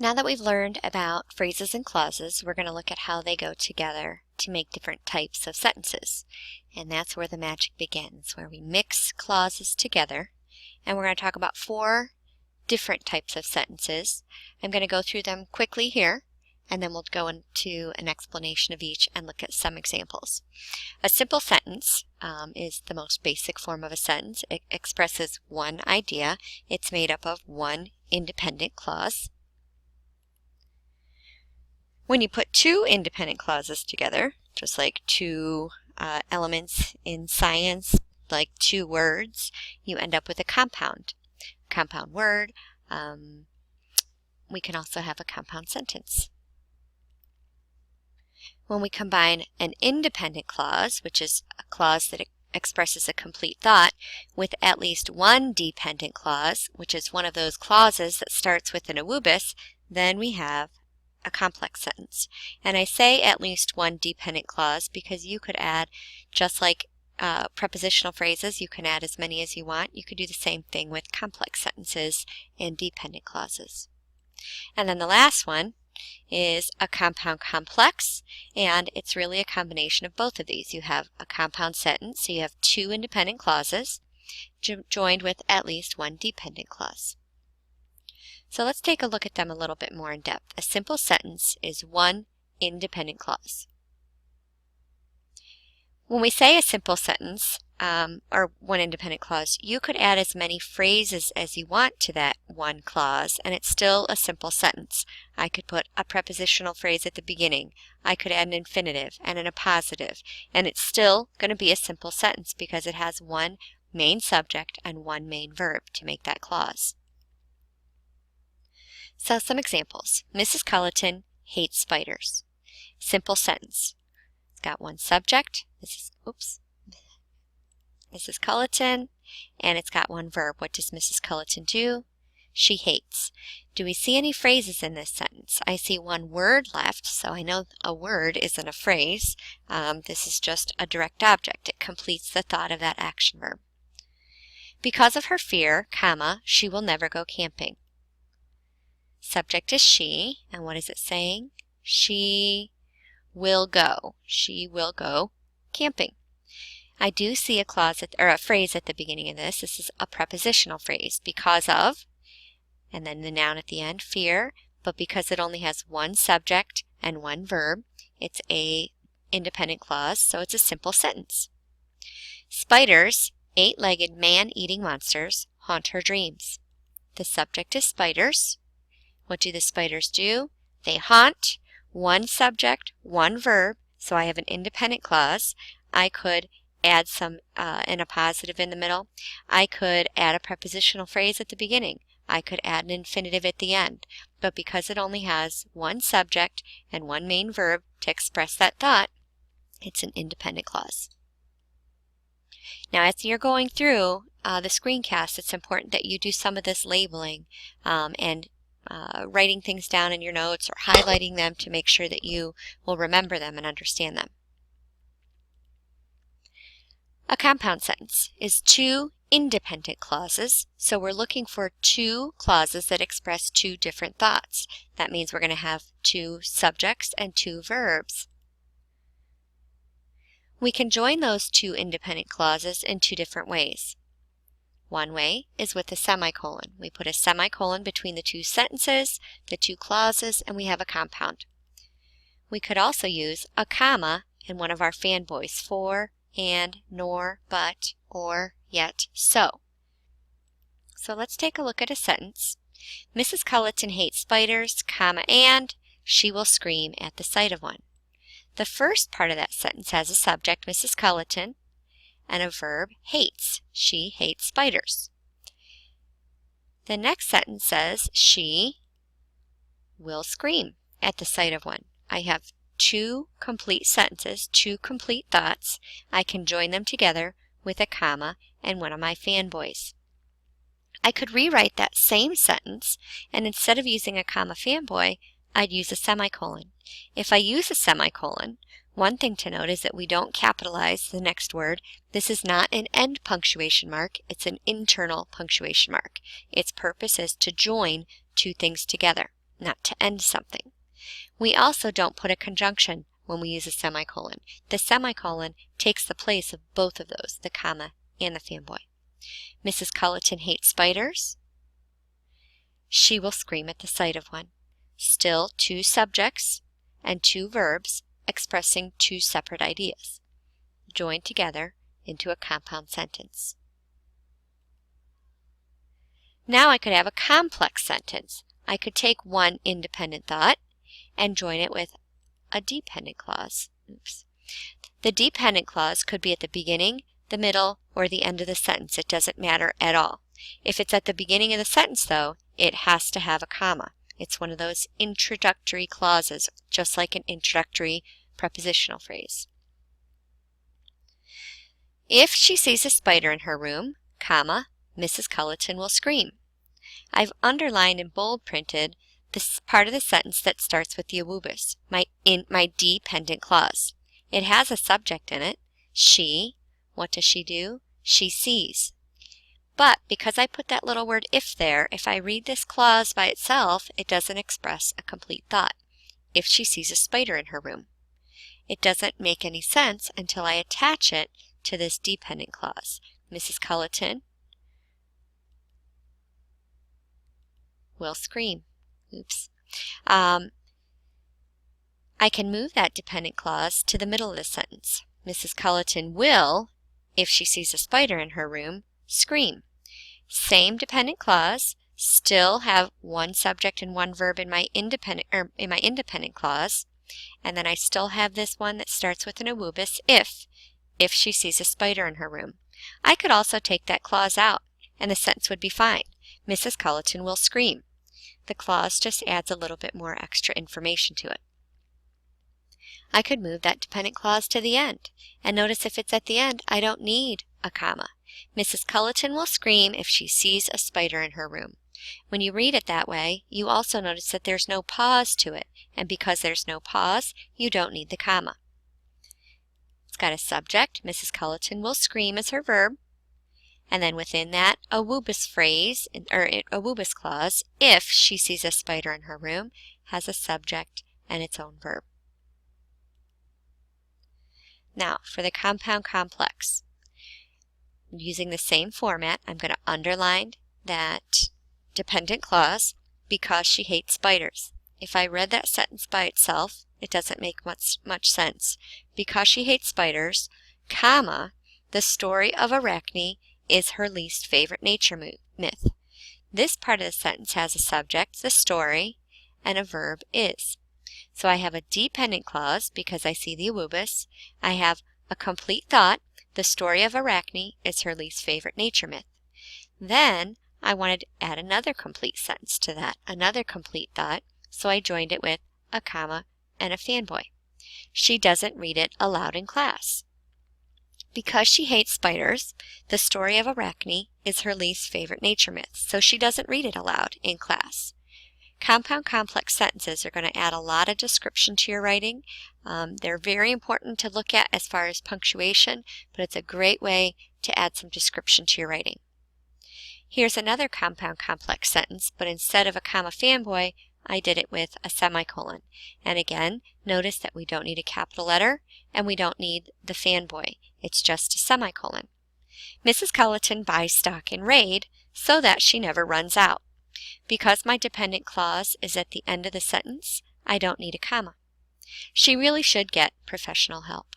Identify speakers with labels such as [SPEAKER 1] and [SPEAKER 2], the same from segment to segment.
[SPEAKER 1] Now that we've learned about phrases and clauses, we're going to look at how they go together to make different types of sentences. And that's where the magic begins, where we mix clauses together. And we're going to talk about 4 different types of sentences. I'm going to go through them quickly here, and then we'll go into an explanation of each and look at some examples. A simple sentence is the most basic form of a sentence. It expresses one idea. It's made up of one independent clause. When you put 2 independent clauses together, just like 2 elements in science, like 2 words, you end up with a compound word. We can also have a compound sentence. When we combine an independent clause, which is a clause that expresses a complete thought, with at least one dependent clause, which is one of those clauses that starts with an awubis, then we have a complex sentence. And I say at least one dependent clause because you could add, just like prepositional phrases, you can add as many as you want. You could do the same thing with complex sentences and dependent clauses. And then the last one is a compound complex, and it's really a combination of both of these. You have a compound sentence, so you have 2 independent clauses joined with at least one dependent clause. So let's take a look at them a little bit more in depth. A simple sentence is one independent clause. When we say a simple sentence, or one independent clause, you could add as many phrases as you want to that one clause, and it's still a simple sentence. I could put a prepositional phrase at the beginning. I could add an infinitive and an appositive, and it's still going to be a simple sentence because it has one main subject and one main verb to make that clause. So some examples. Mrs. Culleton hates spiders. Simple sentence. It's got one subject, Mrs. Culleton, and it's got one verb. What does Mrs. Culleton do? She hates. Do we see any phrases in this sentence? I see one word left, so I know a word isn't a phrase. This is just a direct object. It completes the thought of that action verb. Because of her fear, she will never go camping. Subject is she, and what is it saying? She will go. She will go camping. I do see a clause or a phrase at the beginning of this. This is a prepositional phrase. Because of, and then the noun at the end, fear, but because it only has one subject and one verb, it's a independent clause, so it's a simple sentence. Spiders, 8-legged man-eating monsters, haunt her dreams. The subject is spiders. What do the spiders do? They haunt. One subject, one verb, so I have an independent clause. I could add an appositive in the middle. I could add a prepositional phrase at the beginning. I could add an infinitive at the end. But because it only has one subject and one main verb to express that thought, it's an independent clause. Now, as you're going through the screencast, it's important that you do some of this labeling and writing things down in your notes or highlighting them to make sure that you will remember them and understand them. A compound sentence is 2 independent clauses, so we're looking for 2 clauses that express 2 different thoughts. That means we're going to have 2 subjects and 2 verbs. We can join those 2 independent clauses in 2 different ways. One way is with a semicolon. We put a semicolon between the 2 sentences, the 2 clauses, and we have a compound. We could also use a comma in one of our fanboys, for, and, nor, but, or, yet, so. So let's take a look at a sentence. Mrs. Culleton hates spiders, and she will scream at the sight of one. The first part of that sentence has a subject, Mrs. Culleton, and a verb, hates. She hates spiders. The next sentence says she will scream at the sight of one. I have 2 complete sentences, 2 complete thoughts. I can join them together with a comma and one of my fanboys. I could rewrite that same sentence, and instead of using a comma fanboy, I'd use a semicolon. If I use a semicolon, one thing to note is that we don't capitalize the next word. This is not an end punctuation mark, it's an internal punctuation mark. Its purpose is to join 2 things together. not to end something. We also don't put a conjunction when we use a semicolon. The semicolon takes the place of both of those, the comma and the fanboy. Mrs. Culleton hates spiders. She will scream at the sight of one. Still two subjects and two verbs expressing two separate ideas, joined together into a compound sentence. Now I could have a complex sentence. I could take one independent thought and join it with a dependent clause. The dependent clause could be at the beginning, the middle, or the end of the sentence. It doesn't matter at all. If it's at the beginning of the sentence, though, it has to have a comma. It's one of those introductory clauses, just like an introductory prepositional phrase. If she sees a spider in her room, comma, Mrs. Culleton will scream. I've underlined and bold printed this part of the sentence that starts with the awubis, my dependent clause. It has a subject in it. She. What does she do? She sees. But because I put that little word if there, if I read this clause by itself, it doesn't express a complete thought. If she sees a spider in her room. It doesn't make any sense until I attach it to this dependent clause. Mrs. Culleton will scream. Oops. I can move that dependent clause to the middle of the sentence. Mrs. Culleton will, if she sees a spider in her room, scream. Same dependent clause, still have one subject and one verb in my independent clause, and then I still have this one that starts with an awubis, if she sees a spider in her room. I could also take that clause out, and the sentence would be fine. Mrs. Culleton will scream. The clause just adds a little bit more extra information to it. I could move that dependent clause to the end, and notice if it's at the end, I don't need a comma. Mrs. Culleton will scream if she sees a spider in her room. When you read it that way, you also notice that there's no pause to it, and because there's no pause, you don't need the comma. It's got a subject, Mrs. Culleton will scream as her verb, and then within that, a awubis phrase, or a awubis clause, if she sees a spider in her room, has a subject and its own verb. Now, for the compound complex. Using the same format, I'm going to underline that dependent clause, because she hates spiders. If I read that sentence by itself, it doesn't make much sense. Because she hates spiders, comma, the story of Arachne is her least favorite nature myth. This part of the sentence has a subject, the story, and a verb, is. So I have a dependent clause because I see the awubis. I have a complete thought, the story of Arachne is her least favorite nature myth. Then I wanted to add another complete sentence to that, another complete thought, so I joined it with a comma and a fanboy. She doesn't read it aloud in class. Because she hates spiders, the story of Arachne is her least favorite nature myth, so she doesn't read it aloud in class. Compound complex sentences are going to add a lot of description to your writing. They're very important to look at as far as punctuation, but it's a great way to add some description to your writing. Here's another compound complex sentence, but instead of a comma fanboy, I did it with a semicolon. And again, notice that we don't need a capital letter and we don't need the fanboy. It's just a semicolon. Mrs. Culleton buys stock in Raid so that she never runs out. Because my dependent clause is at the end of the sentence, I don't need a comma. She really should get professional help.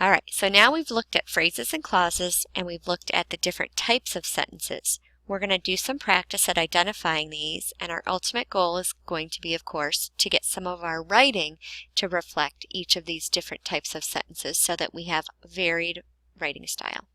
[SPEAKER 1] All right, so now we've looked at phrases and clauses and we've looked at the different types of sentences. We're going to do some practice at identifying these, and our ultimate goal is going to be, of course, to get some of our writing to reflect each of these different types of sentences so that we have varied writing style.